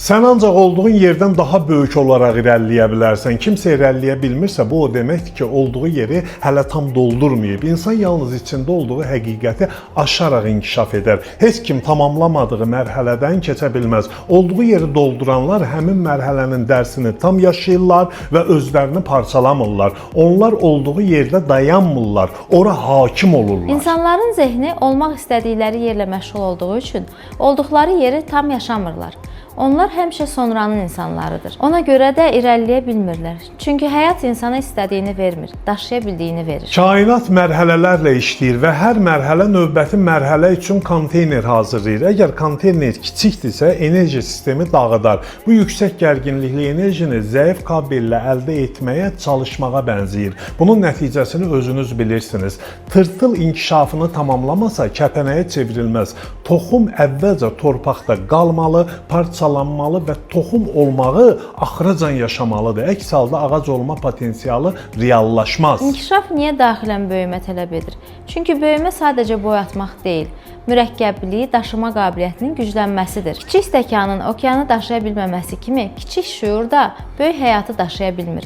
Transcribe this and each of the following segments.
Sən ancaq olduğun yerdən daha böyük olaraq irəliləyə bilərsən. Kimsə irəliləyə bilmirsə, bu o deməkdir ki, olduğu yeri hələ tam doldurmayıb. İnsan yalnız içində olduğu həqiqəti aşaraq inkişaf edər. Heç kim tamamlamadığı mərhələdən keçə bilməz. Olduğu yeri dolduranlar həmin mərhələnin dərsini tam yaşayırlar və özlərini parçalamırlar. Onlar olduğu yerdə dayanmırlar, ora hakim olurlar. İnsanların zehni olmaq istədikləri yerlə məşğul olduğu üçün olduqları yeri tam yaşamırlar. Onlar həmişə sonranın insanlarıdır. Ona görə də irəliləyə bilmirlər. Çünki həyat insana istədiyini vermir, daşıya bildiyini verir. Kainat mərhələlərlə işləyir və hər mərhələ növbəti mərhələ üçün konteyner hazırlayır. Əgər konteyner kiçikdirsə, enerji sistemi dağıdar. Bu yüksək gərginlikli enerjini zəif kabellə əldə etməyə çalışmağa bənzəyir. Bunun nəticəsini özünüz bilirsiniz. Tırtıl inkişafını tamamlamasa kəpənəyə çevrilməz. Toxum əvvəlcə torpaqda qalmalı, parçalanmalı və toxum olmağı axıracan yaşamalıdır. Əks halda ağac olma potensialı reallaşmaz. İnkişaf niyə daxilən böyümə tələb edir? Çünki böyümə sadəcə boyatmaq deyil, mürəkkəbliyi, daşıma qabiliyyətinin güclənməsidir. Kiçik stəkanın okeanı daşıya bilməməsi kimi, kiçik şüur da böyük həyatı daşıya bilmir.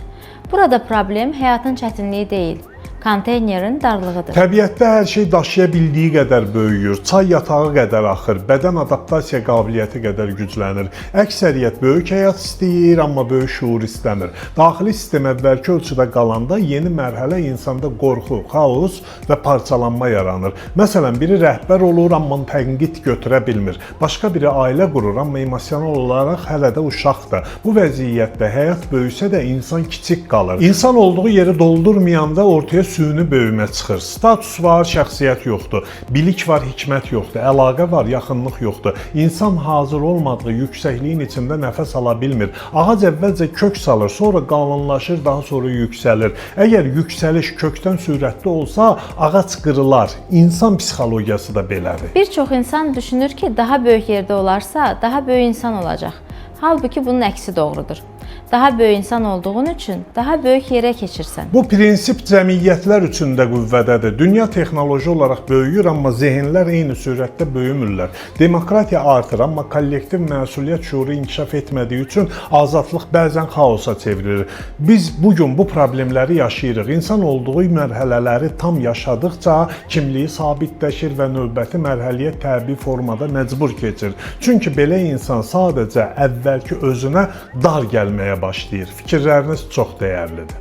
Burada problem həyatın çətinliyi deyil, konteynerin darlığıdır. Təbiətdə hər şey daşıya bildiyi qədər böyüyür, çay yatağı qədər axır, bədən adaptasiya qabiliyyəti qədər güclənir. Əksəriyyət böyük həyat istəyir, amma böyük şuur istəmir. Daxili sistem əvvəlki ölçüdə qalanda yeni mərhələ insanda qorxu, xaos və parçalanma yaranır. Məsələn, biri rəhbər olur, amma tənqid götürə bilmir. Başqa biri ailə qurur, amma emosional olaraq hələ də uşaqdır. Bu vəziyyətdə həyat böyüsə də insan kiçik qalır. İnsan olduğu yeri doldurmayanda ortaya süni böyümə çıxır. Status var, şəxsiyyət yoxdur. Bilik var, hikmət yoxdur. Əlaqə var, yaxınlıq yoxdur. İnsan hazır olmadığı yüksəkliyin içində nəfəs ala bilmir. Ağac əvvəlcə kök salır, sonra qalınlaşır, daha sonra yüksəlir. Əgər yüksəliş kökdən sürətli olsa, ağac qırılar. İnsan psixologiyası da belədir. Bir çox insan düşünür ki, daha böyük yerdə olarsa, daha böyük insan olacaq. Halbuki bunun əksi doğrudur. Daha böyük insan olduğun üçün daha böyük yerə keçirsən. Bu prinsip cəmiyyətlər üçün də qüvvədədir. Dünya texnoloji olaraq böyüyür, amma zehinlər eyni sürətdə böyümürlər. Demokratiya artır, amma kollektiv məsuliyyət şuuru inkişaf etmədiyi üçün azadlıq bəzən xaosa çevrilir. Biz bugün bu problemləri yaşayırıq. İnsan olduğu mərhələləri tam yaşadıkca kimliyi sabitləşir və növbəti mərhələyə təbii formada məcbur keçir. Çünki belə insan sadəcə əvvəlki özünə dar gəlməyə başlayır. Fikirləriniz çox dəyərlidir.